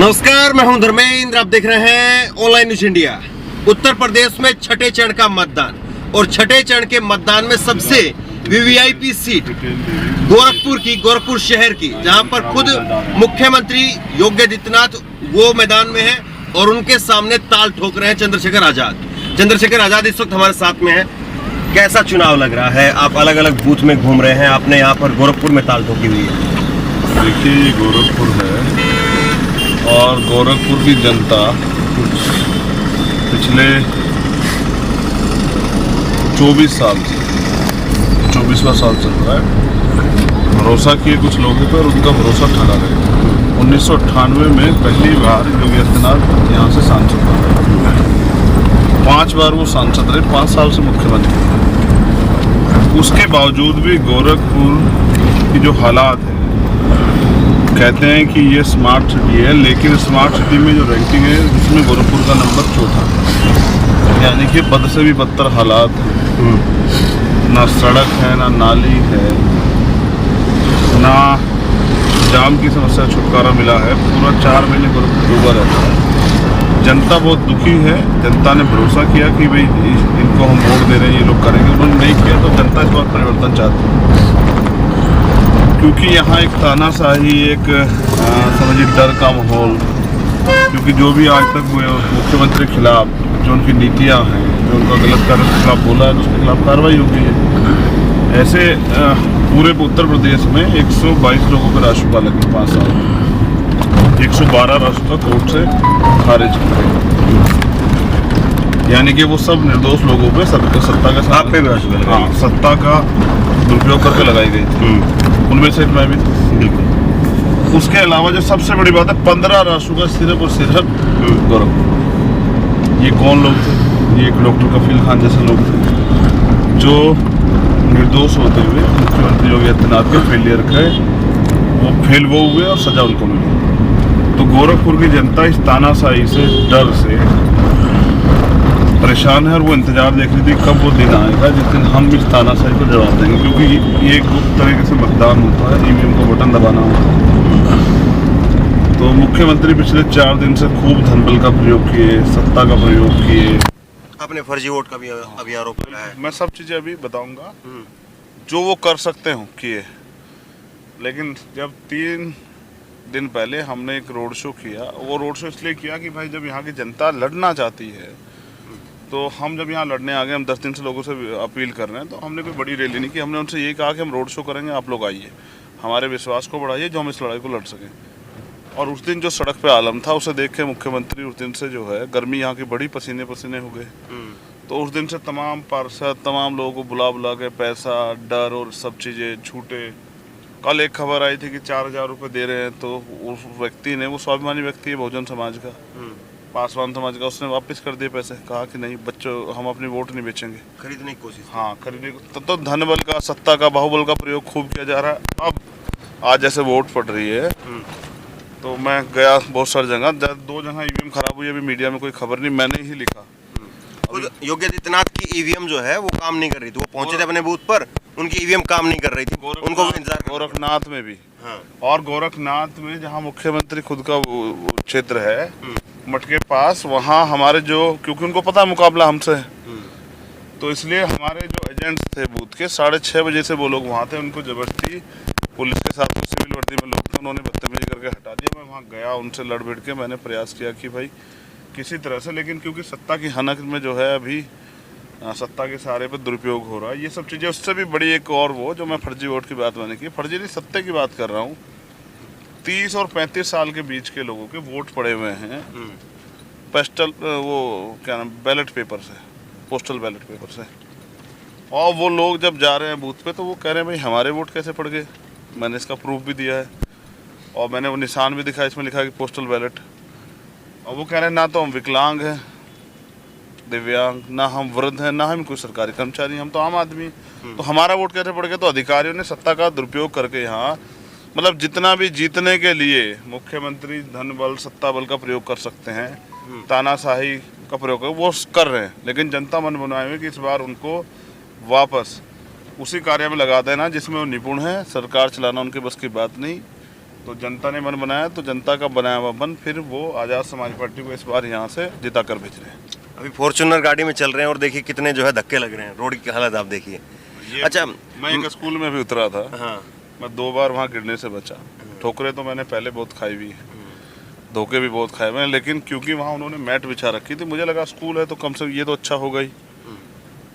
नमस्कार, मैं हूं धर्मेंद्र। आप देख रहे हैं online news India. Uttar Pradesh में छठे चरण का मतदान और छठे चरण के मतदान में सबसे वीवीआईपी सीट गोरखपुर शहर की, जहां पर खुद मुख्यमंत्री योगी आदित्यनाथ वो मैदान में है और उनके सामने ताल ठोक रहे हैं चंद्रशेखर आजाद इस वक्त हमारे साथ में है। कैसा चुनाव लग रहा है? आप अलग अलग बूथ में घूम रहे हैं, आपने यहाँ पर गोरखपुर में ताल ठोकी हुई है। देखिए, ये गोरखपुर है और गोरखपुर की जनता पिछले 24 साल से 24वां साल चल रहा है, भरोसा किए कुछ लोगों पर, उनका भरोसा ठगा गया। 1998 में पहली बार योगी आदित्यनाथ यहाँ से सांसद बने, 5 बार वो सांसद रहे, 5 साल से मुख्यमंत्री। उसके बावजूद भी गोरखपुर की जो हालात है, कहते हैं कि ये स्मार्ट सिटी है, लेकिन स्मार्ट सिटी में जो रैंकिंग है उसमें गोरखपुर का नंबर चौथा है। यानी कि बद से भी बदतर हालात हैं। ना सड़क है, ना नाली है, ना जाम की समस्या छुटकारा मिला है। पूरा 4 महीने गोरखपुर डूबा रहता है। जनता बहुत दुखी है। जनता ने भरोसा किया कि भाई इनको हम वोट दे रहे हैं, ये लोग करेंगे। उन्होंने नहीं किया, तो जनता इस बार परिवर्तन चाहती है, क्योंकि यहाँ एक तानाशाही, एक समझिए डर का माहौल। क्योंकि जो भी आज तक मुख्यमंत्री के खिलाफ जो उनकी नीतियाँ हैं, जो उनका गलत कार्य के खिलाफ बोला है, तो उसके खिलाफ कार्रवाई होगी है। ऐसे पूरे उत्तर प्रदेश में 122 लोगों पर राष्ट्रपाल लगे 5 साल में, 112 राष्ट्रपाल कोर्ट से खारिज किए। यानी कि वो सब निर्दोष लोगों पे सत्ता का आप पे भी राष्ट्रपाल, हाँ, सत्ता का दुरुपयोग करके लगाई गई थी। उनमें से मैं भी बिल्कुल। उसके अलावा जो सबसे बड़ी बात है, 15 राष्ट्रों का सिर्फ और सिर्फ गोरखपुर। ये कौन लोग थे? ये एक डॉक्टर कफील खान जैसे लोग थे, जो निर्दोष होते हुए मुख्यमंत्री योगी आदित्यनाथ के फेलियर के वो फेल वो हुए और सजा उनको मिली। तो गोरखपुर की जनता इस तानाशाही से, डर से परेशान है और वो इंतजार देख रही थी कब वो दिन आएगा जिस दिन हम इस तानाशाही को जवाब देंगे। क्योंकि ये एक गुप्त तरीके से मतदान होता है, ईवीएम को बटन दबाना होता है। तो मुख्यमंत्री पिछले 4 दिन से खूब धनबल का प्रयोग किए, सत्ता का प्रयोग किए। आपने फर्जी वोट का भी अभी आरोप लगाया है। मैं सब चीजें अभी बताऊंगा जो वो कर सकते हो किए। लेकिन जब 3 दिन पहले हमने एक रोड शो किया, वो रोड शो इसलिए किया कि भाई जब यहाँ की जनता लड़ना चाहती है, तो हम जब यहाँ लड़ने आ गए, हम 10 दिन से लोगों से अपील कर रहे हैं, तो हमने कोई बड़ी रैली नहीं की। हमने उनसे ये कहा कि हम रोड शो करेंगे, आप लोग आइए, हमारे विश्वास को बढ़ाइए, जो हम इस लड़ाई को लड़ सकें। और उस दिन जो सड़क पे आलम था, उसे देख के मुख्यमंत्री उस दिन से जो है, गर्मी यहाँ की बड़ी, पसीने पसीने हो गए। तो उस दिन से तमाम पार्षद, तमाम लोगों को बुला बुला के पैसा, डर और सब चीज़ें छूटे। कल एक खबर आई थी कि 4000 रुपये दे रहे हैं, तो उस व्यक्ति ने, वो स्वाभिमानी व्यक्ति है बहुजन समाज का, पासवान समाज का, उसने वापस कर दिए पैसे। कहा कि नहीं बच्चों, हम अपनी वोट नहीं बेचेंगे। खरीदने की कोशिश, हाँ खरीदने। तो धन बल का, सत्ता का, बाहुबल का प्रयोग खूब किया जा रहा है। अब आज जैसे वोट पड़ रही है, तो मैं गया बहुत सारी जगह, 2 जगह ईवीएम खराब हुई, अभी मीडिया में कोई खबर नहीं, मैंने ही लिखा। योगी आदित्यनाथ की ईवीएम जो है वो काम नहीं कर रही थी। वो पहुंचे थे अपने बूथ पर, उनकी ईवीएम काम नहीं कर रही थी, उनको इंतजार। गोरखनाथ में भी, हाँ। और गोरखनाथ में जहाँ मुख्यमंत्री खुद का क्षेत्र है, मठ के पास, वहाँ हमारे जो, क्योंकि उनको पता है मुकाबला हमसे है, तो इसलिए हमारे जो एजेंट्स थे बूथ के, 6:30 बजे से वो लोग वहाँ थे। उनको जबरदस्ती पुलिस के साथ, सिविल वर्दी में लोग थे, उन्होंने बदतमीजी करके हटा दिया। मैं वहाँ गया, उनसे लड़ भिड़ के मैंने प्रयास किया कि भाई किसी तरह से, लेकिन क्योंकि सत्ता की हनक में जो है अभी सत्ता के सहारे पर दुरुपयोग हो रहा है, ये सब चीज़ें। उससे भी बड़ी एक और वो, जो मैं फर्जी वोट की बात मैंने की, फर्जी नहीं, सत्ते की बात कर रहा हूँ। 30 और 35 साल के बीच के लोगों के वोट पड़े हुए हैं पोस्टल, वो क्या नाम, बैलेट पेपर से, पोस्टल बैलेट पेपर से। और वो लोग जब जा रहे हैं बूथ पे, तो वो कह रहे हैं भाई हमारे वोट कैसे पड़ गए। मैंने इसका प्रूफ भी दिया है और मैंने वो निशान भी दिखाया, इसमें लिखा है कि पोस्टल बैलेट। और वो कह रहे हैं ना तो हम विकलांग हैं, दिव्यांग, ना हम वृद्ध हैं, ना हम कोई सरकारी कर्मचारी, हम तो आम आदमी, तो हमारा वोट कैसे पड़ गया। तो अधिकारियों ने सत्ता का दुरुपयोग करके यहाँ, मतलब जितना भी जीतने के लिए मुख्यमंत्री धन बल, सत्ता बल का प्रयोग कर सकते हैं, तानाशाही का प्रयोग वो कर रहे हैं। लेकिन जनता मन बनाए हुए कि इस बार उनको वापस उसी कार्य में लगा देना जिसमें वो निपुण है। सरकार चलाना उनके बस की बात नहीं, तो जनता ने मन बनाया, तो जनता का बनाया हुआ मन फिर वो आज़ाद समाज पार्टी को इस बार यहाँ से जिता कर भेज रहे हैं। अभी फॉर्च्यूनर गाड़ी में चल रहे हैं और देखिए कितने जो है धक्के लग रहे हैं, रोड की हालत आप देखिए। अच्छा, मैं एक स्कूल में भी उतरा था। हाँ, मैं 2 बार वहाँ गिरने से बचा। ठोकरें तो मैंने पहले बहुत खाई हुई है, धोखे भी बहुत खाए हुए हैं, लेकिन क्योंकि वहाँ उन्होंने मैट बिछा रखी थी, मुझे लगा स्कूल है तो कम से कम ये तो अच्छा होगा ही।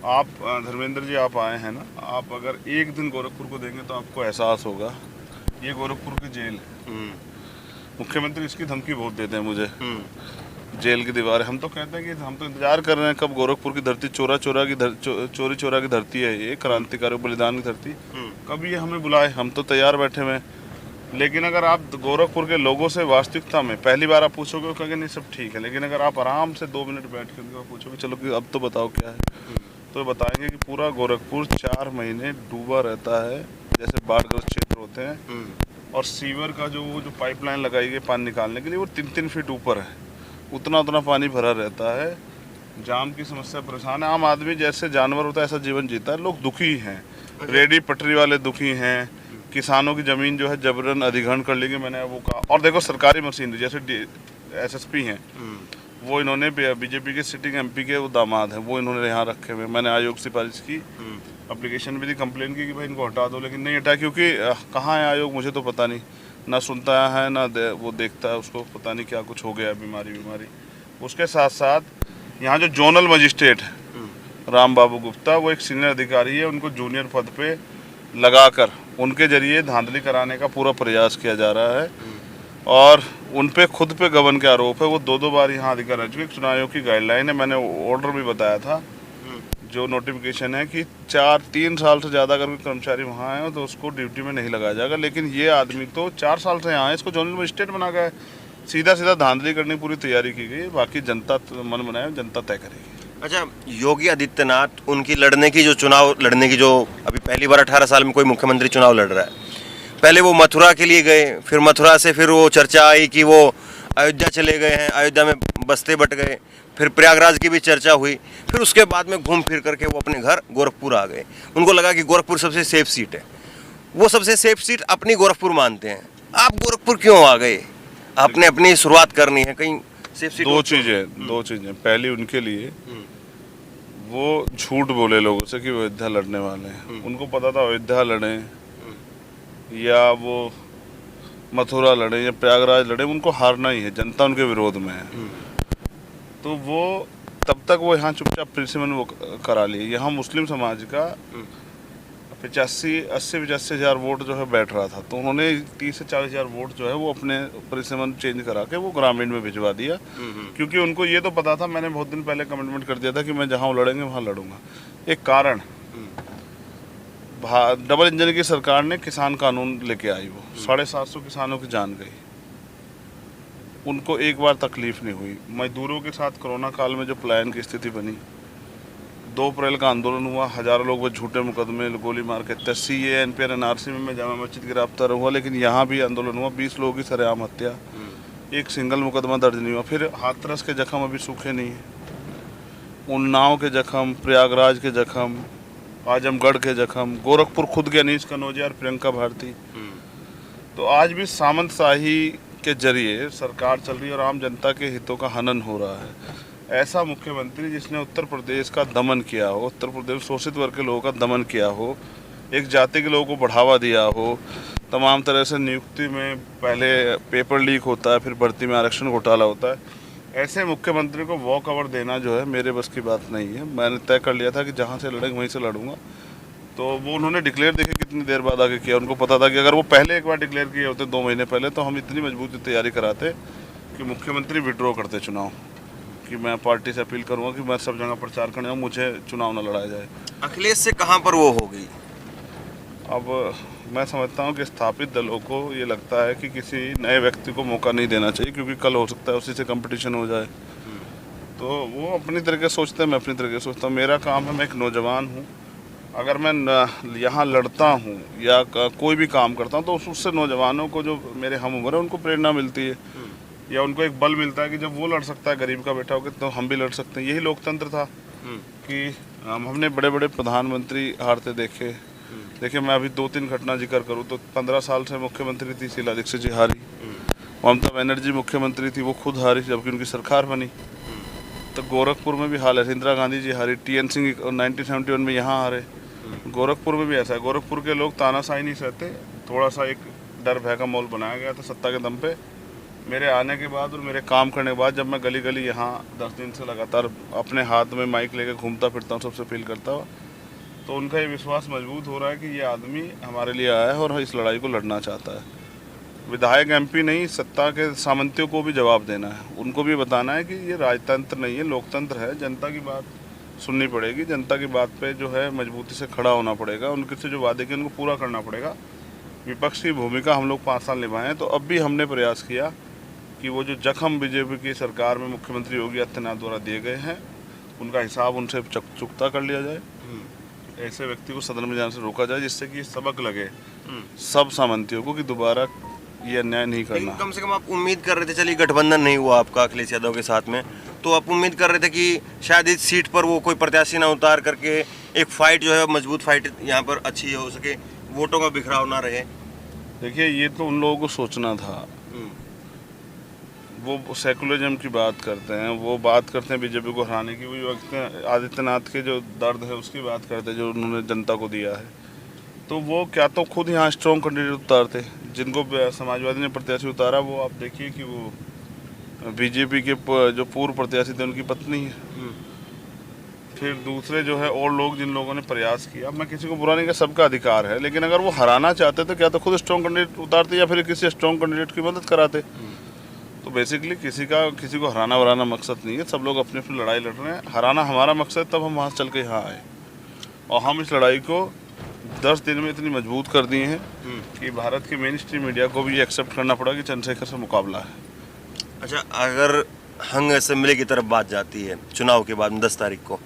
आप धर्मेंद्र जी आप आए हैं ना, आप अगर एक दिन गोरखपुर को देंगे तो आपको एहसास होगा ये गोरखपुर की जेल है। मुख्यमंत्री इसकी धमकी बहुत देते हैं मुझे, जेल की दीवार है। हम तो कहते हैं कि हम तो इंतजार कर रहे हैं कब गोरखपुर की धरती चोरी चोरा की धरती है, ये क्रांतिकारी बलिदान की धरती, कब ये हमें बुलाए। हम तो तैयार बैठे हुए हैं। लेकिन अगर आप गोरखपुर के लोगों से वास्तविकता में पहली बार आप पूछोगे, वो कहेंगे नहीं सब ठीक है, लेकिन अगर आप आराम से 2 मिनट बैठ कर उनको पूछोगे चलो कि अब तो बताओ क्या है, तो बताएंगे कि पूरा गोरखपुर 4 महीने डूबा रहता है, जैसे बाढ़ग्रस्त क्षेत्र होते हैं। और सीवर का जो पाइपलाइन लगाई गई पानी निकालने के लिए, वो 3-3 फीट ऊपर है, उतना पानी भरा रहता है। जाम की समस्या परेशान है। आम आदमी जैसे जानवर होता है ऐसा जीवन जीता है। लोग दुखी हैं, रेडी पटरी वाले दुखी हैं, किसानों की ज़मीन जो है जबरन अधिग्रहण कर लेंगे, मैंने वो कहा। और देखो सरकारी मशीनरी जैसे SSP हैं, वो इन्होंने बीजेपी के सिटिंग MP के वो दामाद हैं, वो इन्होंने यहाँ रखे हुए। मैंने आयोग सिफारिश की, एप्लीकेशन भी दी, कंप्लेन की कि भाई इनको हटा दो, लेकिन नहीं हटाया। क्योंकि कहाँ है आयोग मुझे तो पता नहीं, ना सुनता है ना वो देखता है, उसको पता नहीं क्या कुछ हो गया बीमारी। उसके साथ साथ यहाँ जो जोनल मजिस्ट्रेट है राम बाबू गुप्ता, वो एक सीनियर अधिकारी है, उनको जूनियर पद पे लगाकर उनके जरिए धांधली कराने का पूरा प्रयास किया जा रहा है। और उन पे खुद पे गबन के आरोप है। वो 2 बार यहाँ अधिकार रह चुके। चुनाव आयोग की गाइडलाइन है, मैंने ऑर्डर भी बताया था, जो नोटिफिकेशन है कि 3 साल से ज़्यादा अगर कोई कर्मचारी वहाँ है तो उसको ड्यूटी में नहीं लगाया जाएगा। लेकिन ये आदमी तो 4 साल से यहाँ है, इसको जोनल मजिस्ट्रेट बना गया है। सीधा धांधली करने की पूरी तैयारी की गई है। बाकी जनता मन बनाए, जनता तय करेगी। अच्छा, योगी आदित्यनाथ उनकी चुनाव लड़ने की जो अभी पहली बार 18 साल में कोई मुख्यमंत्री चुनाव लड़ रहा है, पहले वो मथुरा के लिए गए, फिर मथुरा से फिर वो चर्चा आई कि वो अयोध्या चले गए हैं, अयोध्या में बस्ते बट गए, फिर प्रयागराज की भी चर्चा हुई, फिर उसके बाद में घूम फिर करके वो अपने घर गोरखपुर आ गए। उनको लगा कि गोरखपुर सबसे सेफ सीट है, वो सबसे सेफ सीट अपनी गोरखपुर मानते हैं। आप गोरखपुर क्यों आ गए? आपने अपनी शुरुआत करनी है कहीं सेफ सीट। दो चीज़ें। पहली उनके लिए वो झूठ बोले लोगों से कि वो अयोध्या लड़ने वाले हैं। उनको पता था अयोध्या लड़े या वो मथुरा लड़े या प्रयागराज लड़े, उनको हारना ही है, जनता उनके विरोध में है। तो वो तब तक वो यहाँ चुपचाप फिर से मैंने वो करा लिए। यहाँ मुस्लिम समाज का 85-80 हज़ार वोट जो है बैठ रहा था, तो उन्होंने 30 से 40 हज़ार वोट जो है वो अपने परिसमन चेंज करा के वो ग्रामीण में भिजवा दिया। क्योंकि उनको ये तो पता था, मैंने बहुत दिन पहले कमिटमेंट कर दिया था कि मैं जहाँ लड़ेंगे वहाँ लड़ूंगा। एक कारण डबल इंजन की सरकार ने किसान कानून लेके आई, वो 750 किसानों की जान गई। उनको एक बार तकलीफ नहीं हुई। मजदूरों के साथ कोरोना काल में जो पलायन की स्थिति बनी, 2 अप्रैल का आंदोलन हुआ, हजारों लोग वो झूठे मुकदमे गोली मार के CAA NPR NRC में जामा मस्जिद गिरफ्तार हुआ। लेकिन यहाँ भी आंदोलन हुआ, 20 लोगों की सरेआम हत्या, एक सिंगल मुकदमा दर्ज नहीं हुआ। फिर हाथरस के जख्म अभी सूखे नहीं हैं, उन्नाव के जख्म, प्रयागराज के जख्म, आजमगढ़ के जख्म, गोरखपुर खुद के अनीस कनौजिया और प्रियंका भारती। तो आज भी सामंतशाही के जरिए सरकार चल रही है और आम जनता के हितों का हनन हो रहा है। ऐसा मुख्यमंत्री जिसने उत्तर प्रदेश का दमन किया हो, उत्तर प्रदेश शोषित वर्ग के लोगों का दमन किया हो, एक जाति के लोगों को बढ़ावा दिया हो, तमाम तरह से नियुक्ति में पहले पेपर लीक होता है, फिर भर्ती में आरक्षण घोटाला होता है, ऐसे मुख्यमंत्री को वॉक ओवर देना जो है मेरे बस की बात नहीं है। मैंने तय कर लिया था कि जहाँ से लड़ेंगे वहीं से लड़ूंगा। तो वो उन्होंने डिक्लेयर देखिए कितनी देर बाद आगे किया। उनको पता था कि अगर वो पहले एक बार डिक्लेयर किए होते 2 महीने पहले, तो हम इतनी मजबूती तैयारी कराते कि मुख्यमंत्री विड्रॉ करते चुनाव, कि मैं पार्टी से अपील करूँगा कि मैं सब जगह प्रचार करने जाऊँ, मुझे चुनाव न लड़ाया जाए। अखिलेश से कहाँ पर वो हो गई? अब मैं समझता हूँ कि स्थापित दलों को ये लगता है कि किसी नए व्यक्ति को मौका नहीं देना चाहिए, क्योंकि कल हो सकता है उसी से कंपटीशन हो जाए। तो वो अपनी तरीके सोचते हैं, मैं अपनी तरीके सोचता हूँ। मेरा काम है, मैं एक नौजवान हूँ, अगर मैं यहाँ लड़ता हूँ या कोई भी काम करता हूँ तो उससे नौजवानों को जो मेरे हम उम्र है उनको प्रेरणा मिलती है, या उनको एक बल मिलता है कि जब वो लड़ सकता है गरीब का बेटा होकर, तो हम भी लड़ सकते हैं। यही लोकतंत्र था कि हमने बड़े बड़े प्रधानमंत्री हारते देखे, देखिए, मैं अभी 2-3 घटना जिक्र करूँ तो 15 साल से मुख्यमंत्री थी शीला दीक्षित जी, हारी। ममता बनर्जी मुख्यमंत्री थी, वो खुद हारी जबकि उनकी सरकार बनी। तो गोरखपुर में भी हाल है, इंदिरा गांधी जी हारी, TN सिंह 1971 में यहाँ हारे। गोरखपुर में भी ऐसा है। गोरखपुर के लोग तानाशाही नहीं सहते, थोड़ा सा एक डर भय का माहौल बनाया गया था सत्ता के दम पे। मेरे आने के बाद और मेरे काम करने के बाद जब मैं गली गली यहाँ 10 दिन से लगातार अपने हाथ में माइक लेकर घूमता फिरता हूँ, सबसे अपील करता हूँ, तो उनका ये विश्वास मजबूत हो रहा है कि ये आदमी हमारे लिए आया है और इस लड़ाई को लड़ना चाहता है। विधायक MP नहीं, सत्ता के सामंतियों को भी जवाब देना है, उनको भी बताना है कि ये राजतंत्र नहीं है, लोकतंत्र है। जनता की बात सुननी पड़ेगी, जनता की बात पे जो है मजबूती से खड़ा होना पड़ेगा, उनके से जो वादे किए उनको पूरा करना पड़ेगा। विपक्ष की भूमिका हम लोग 5 साल निभाए हैं, तो अब भी हमने प्रयास किया कि वो जो जख्म BJP की सरकार में मुख्यमंत्री योगी आदित्यनाथ द्वारा दिए गए हैं, उनका हिसाब उनसे चुकता कर लिया जाए। ऐसे व्यक्ति को सदन में जाने से रोका जाए, जिससे कि सबक लगे सब सामंतियों को कि दोबारा ये अन्याय नहीं करना। कम से कम आप उम्मीद कर रहे थे, चलिए गठबंधन नहीं हुआ आपका अखिलेश यादव के साथ में, तो आप उम्मीद कर रहे थे कि शायद इस सीट पर वो कोई प्रत्याशी ना उतार करके एक फाइट जो है, मजबूत फाइट यहाँ पर अच्छी हो सके, वोटों का बिखराव ना रहे। देखिए, ये तो उन लोगों को सोचना था। वो सेकुलरिज्म की बात करते हैं, वो बात करते हैं BJP को हराने की, वो आदित्यनाथ के जो दर्द है उसकी बात करते हैं जो उन्होंने जनता को दिया है। तो वो क्या तो खुद यहाँ स्ट्रॉन्ग कैंडिडेट उतारते, जिनको समाजवादी ने प्रत्याशी उतारा, वो आप देखिए कि वो BJP के जो पूर्व प्रत्याशी थे उनकी पत्नी है। फिर दूसरे जो है और लोग जिन लोगों ने प्रयास किया, मैं किसी को बुरा नहीं कह, सबका अधिकार है, लेकिन अगर वो हराना चाहते तो क्या तो खुद स्ट्रॉन्ग कैंडिडेट उतारते या फिर किसी स्ट्रॉन्ग कैंडिडेट की मदद कराते। तो बेसिकली किसी को हराना वराना मकसद नहीं है, सब लोग अपनी अपनी लड़ाई लड़ रहे हैं। हराना हमारा मकसद, तब हम वहाँ चल के यहाँ आए और हम इस लड़ाई को 10 दिन में इतनी मजबूत कर दिए हैं कि भारत की मेन स्ट्रीम मीडिया को भी ये एक्सेप्ट करना पड़ा कि चंद्रशेखर से मुकाबला है। अच्छा, अगर हंग असेंबली की तरफ बात जाती है चुनाव के बाद 10 तारीख को,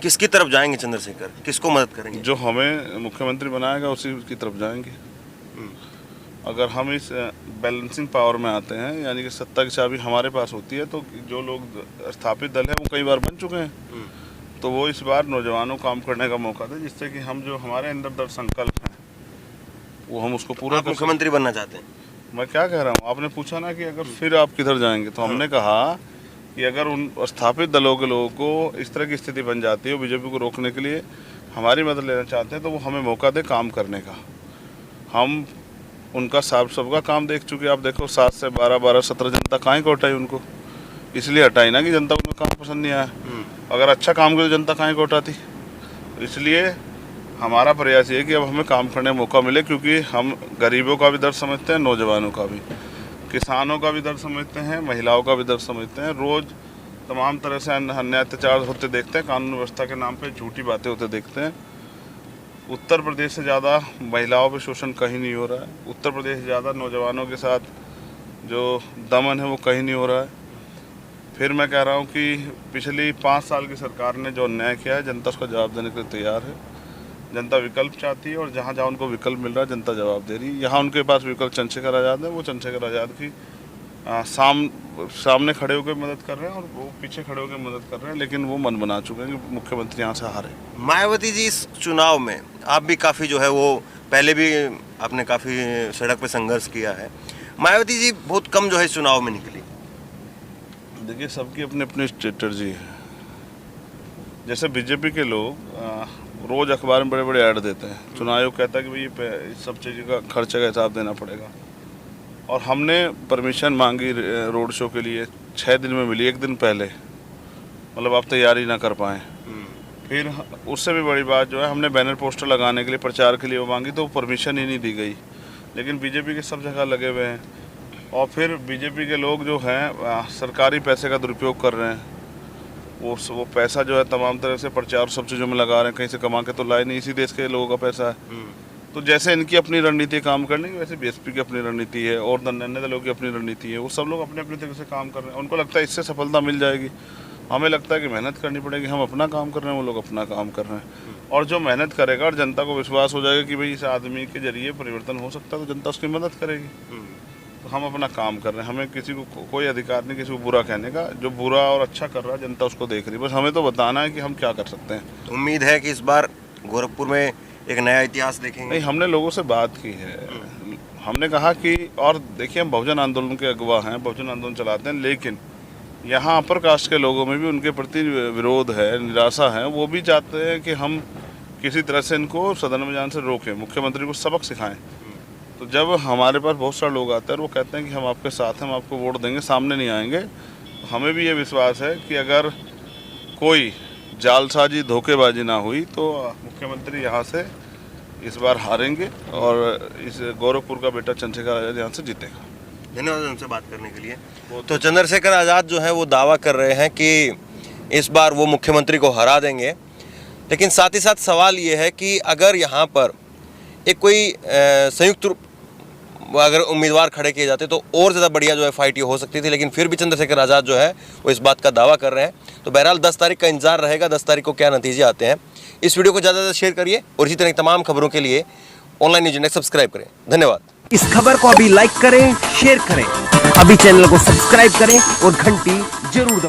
किसकी तरफ जाएंगे चंद्रशेखर, किसको मदद करेंगे? जो हमें मुख्यमंत्री बनाएगा उसी की तरफ जाएंगे। अगर हम इस बैलेंसिंग पावर में आते हैं, यानी कि सत्ता की चाबी हमारे पास होती है, तो जो लोग स्थापित दल है वो कई बार बन चुके हैं, तो वो इस बार नौजवानों को काम करने का मौका दें, जिससे कि हम जो हमारे अंदर दृढ़ संकल्प है वो हम उसको पूरा कर। मुख्यमंत्री बनना चाहते हैं? मैं क्या कह रहा हूँ, आपने पूछा ना कि अगर फिर आप किधर जाएंगे, तो हमने कहा कि अगर उन स्थापित दलों के लोगों को इस तरह की स्थिति बन जाती है, BJP को रोकने के लिए हमारी मदद लेना चाहते हैं, तो वो हमें मौका दे काम करने का। हम उनका सबका काम देख चुके। आप देखो 7 से 12, 17 जनता काहे को हटाई उनको, इसलिए हटाई ना कि जनता को काम पसंद नहीं आया। अगर अच्छा काम करे तो जनता काहे को हटाती। इसलिए हमारा प्रयास ये है कि अब हमें काम करने का मौका मिले, क्योंकि हम गरीबों का भी दर्द समझते हैं, नौजवानों का भी, किसानों का भी दर्द समझते हैं, महिलाओं का भी दर्द समझते हैं। रोज़ तमाम तरह से अन्याय अत्याचार होते देखते हैं, कानून व्यवस्था के नाम पे झूठी बातें होते देखते हैं। उत्तर प्रदेश से ज़्यादा महिलाओं पे शोषण कहीं नहीं हो रहा है, उत्तर प्रदेश से ज़्यादा नौजवानों के साथ जो दमन है वो कहीं नहीं हो रहा है। फिर मैं कह रहा हूँ कि पिछली 5 साल की सरकार ने जो अन्याय किया है, जनता उसका जवाब देने के लिए तैयार है। जनता विकल्प चाहती है और जहाँ जहाँ उनको विकल्प मिल रहा है जनता जवाब दे रही है। यहाँ उनके पास विकल्प चंद्रशेखर आज़ाद है, वो चंद्रशेखर आज़ाद की सामने खड़े होकर मदद कर रहे हैं और वो पीछे खड़े होकर मदद कर रहे हैं, लेकिन वो मन बना चुके हैं कि मुख्यमंत्री यहाँ से हारे। मायावती जी, इस चुनाव में आप भी काफ़ी जो है वो पहले भी आपने काफ़ी सड़क पे संघर्ष किया है, मायावती जी बहुत कम जो है चुनाव में निकली। देखिए, सबकी अपनी अपनी स्ट्रेटर्जी है। जैसे BJP के लोग रोज़ अखबार में बड़े बड़े ऐड देते हैं, चुनाव आयोग कहता है कि भाई इस सब चीज़ का खर्चे का हिसाब देना पड़ेगा, और हमने परमिशन मांगी रोड शो के लिए 6 दिन में मिली, 1 दिन पहले, मतलब आप तैयारी ना कर पाएँ। फिर उससे भी बड़ी बात जो है, हमने बैनर पोस्टर लगाने के लिए, प्रचार के लिए वो मांगी, तो परमिशन ही नहीं दी गई। लेकिन BJP के सब जगह लगे हुए हैं, और फिर BJP के लोग जो हैं सरकारी पैसे का दुरुपयोग कर रहे हैं। वो पैसा जो है तमाम तरह से प्रचार सब चीज़ों में लगा रहे हैं, कहीं से कमा के तो लाए नहीं, इसी देश के लोगों का पैसा है। तो जैसे इनकी अपनी रणनीति काम करने की, वैसे BSP की अपनी रणनीति है और अन्य दलों की अपनी रणनीति है। वो सब लोग अपने अपने तरीके से काम कर रहे हैं, उनको लगता है इससे सफलता मिल जाएगी। हमें लगता है कि मेहनत करनी पड़ेगी, हम अपना काम कर रहे हैं, वो लोग अपना काम कर रहे हैं। और जो मेहनत करेगा और जनता को विश्वास हो जाएगा कि भाई इस आदमी के जरिए परिवर्तन हो सकता है, तो जनता उसकी मदद करेगी। तो हम अपना काम कर रहे हैं, हमें किसी को कोई अधिकार नहीं किसी को बुरा कहने का। जो बुरा और अच्छा कर रहा है जनता उसको देख रही है, बस हमें तो बताना है कि हम क्या कर सकते हैं। उम्मीद है कि इस बार गोरखपुर में एक नया इतिहास देखेंगे? नहीं, हमने लोगों से बात की है। हमने कहा कि, और देखिए हम बहुजन आंदोलन के अगवा हैं, बहुजन आंदोलन चलाते हैं, लेकिन यहाँ अपर कास्ट के लोगों में भी उनके प्रति विरोध है, निराशा है। वो भी चाहते हैं कि हम किसी तरह से इनको सदन में जाने से रोकें, मुख्यमंत्री को सबक सिखाएं। तो जब हमारे पास बहुत सारे लोग आते हैं और वो कहते हैं कि हम आपके साथ हैं, हम आपको वोट देंगे, सामने नहीं आएंगे, हमें भी ये विश्वास है कि अगर कोई जालसाजी, धोखेबाजी ना हुई तो मुख्यमंत्री यहाँ से इस बार हारेंगे और इस गोरखपुर का बेटा चंद्रशेखर आज़ाद यहाँ से जीतेगा। धन्यवाद उनसे बात करने के लिए। तो चंद्रशेखर आज़ाद जो है वो दावा कर रहे हैं कि इस बार वो मुख्यमंत्री को हरा देंगे, लेकिन साथ ही साथ सवाल ये है कि अगर यहाँ पर एक कोई संयुक्त रूप अगर उम्मीदवार खड़े किए जाते तो और ज़्यादा बढ़िया जो है फाइट ये हो सकती थी, लेकिन फिर भी चंद्रशेखर आज़ाद जो है वो इस बात का दावा कर रहे हैं। तो बहरहाल 10 तारीख का इंतजार रहेगा, 10 तारीख को क्या नतीजे आते हैं। इस वीडियो को ज़्यादा से ज़्यादा शेयर करिए और इसी तरह की तमाम खबरों के लिए ऑनलाइन न्यूज़ इंडेक्स सब्सक्राइब करें। धन्यवाद। इस खबर को अभी लाइक करें, शेयर करें, अभी चैनल को सब्सक्राइब करें और घंटी जरूर दबाएं।